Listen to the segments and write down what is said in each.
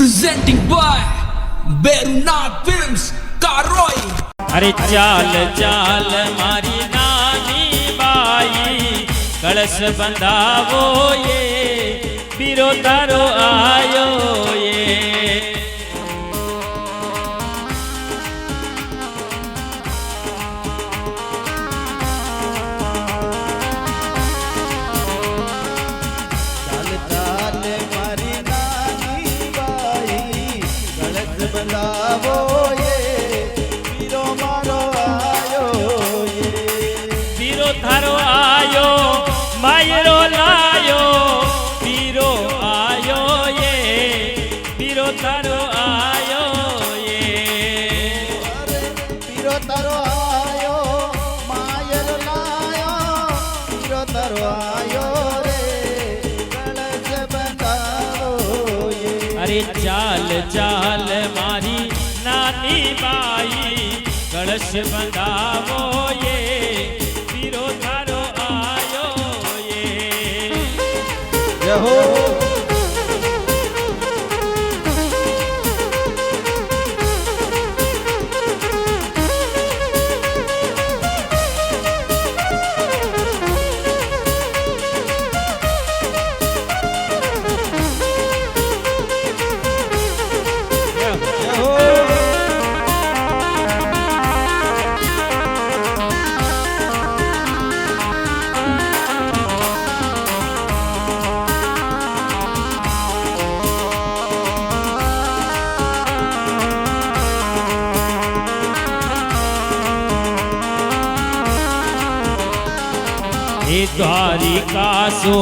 presenting by Berunat Films Karoi. अरे चाल चाल मारी नानी बाई कलश बंधावो ये पीरो तारो आयो ये चाल चाल मारी नानी बाई कलश बंधावो ये पीरो मारो आयो ये पीरो थारो आयो मायरो लायो पीरो आयो ये पीरो थारो आयो ये अरे पीरो तारो आयो मायर लायो पीरो तारो आयो रे कलश बंधावो ये अरे चाल चाल मारी नानी बाई कलश बंधावो ये पीरो थारो आयो ये जय हो जय हो हे द्वारिका सो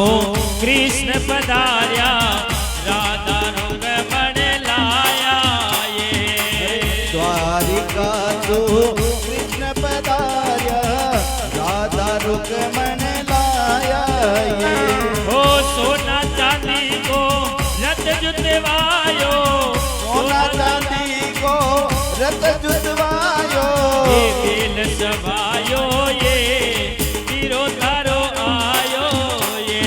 कृष्ण पधार्या राधा रुक्मण लाया ये द्वारिका तो कृष्ण पधार्या राधा रुक्मण लाया ये हो सोना चांदी को रत जुतवायो सोना चांदी को रत जुतवायो ये बेल सभायो ये पीरो थारो आयो ये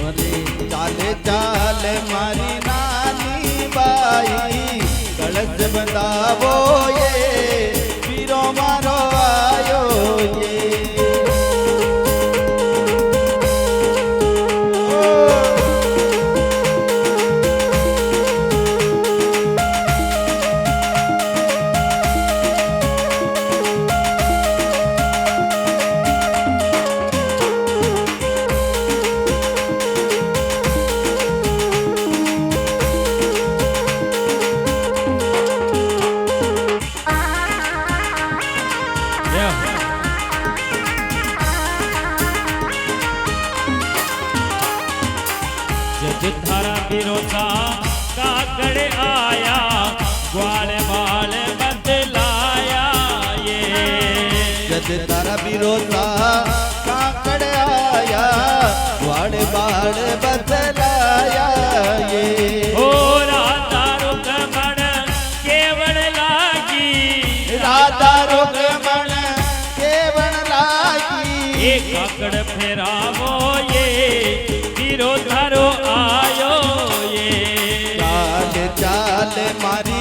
अरे चाले चाल मारी नानी बाई कलश बंधावो ये पीरो मारो आयो ये जज थारा बिरोसा काकड़ आया ग्वाल बाल बदलाया ये जद तारा बिरोता काकड़ आया वाड़ बाड़ बदलाया ये हो राधा रुक्मण केवल लागी राधा रुक्मण केवल लागी ये काकड़ फेरावो ये पीरो थारो आयो ये चाल चाल मारी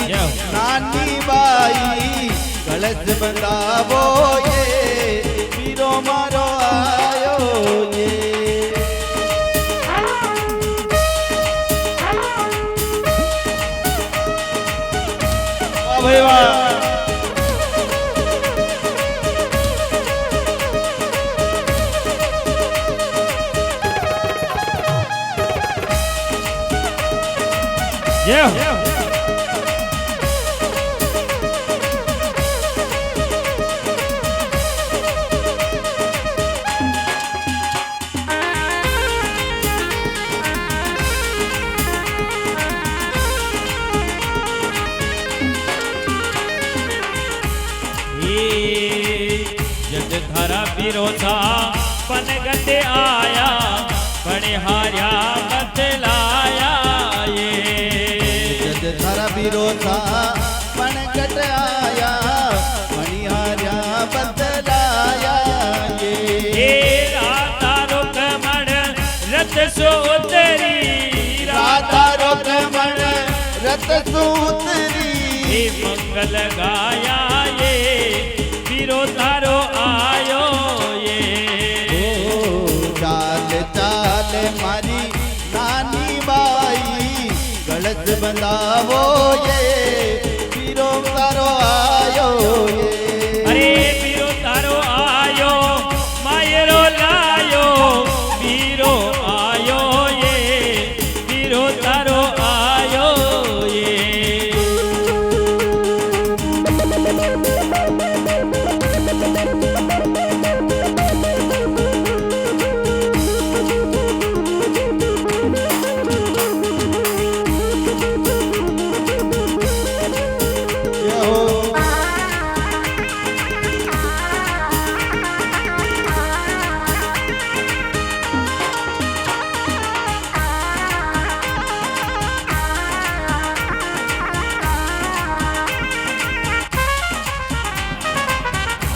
नानी बाई कलश बंधावो ये पीरो मारो आयो ये वाह भाई वाह Yeah. जद धरा बिरोधा पनगते आया पणिहार्या बदलाया ये जद थारा बिरोधा पणगट आया मणिहार्या बदलाया ये राधा रुक्मण रथ सो उतरी राधा रुक्मण સૂતરી મંગલ ગાયા એ વીરો તારો આયો એ ચાલ ચાલ મારી નાની બાઈ કળશ બંધાવો એ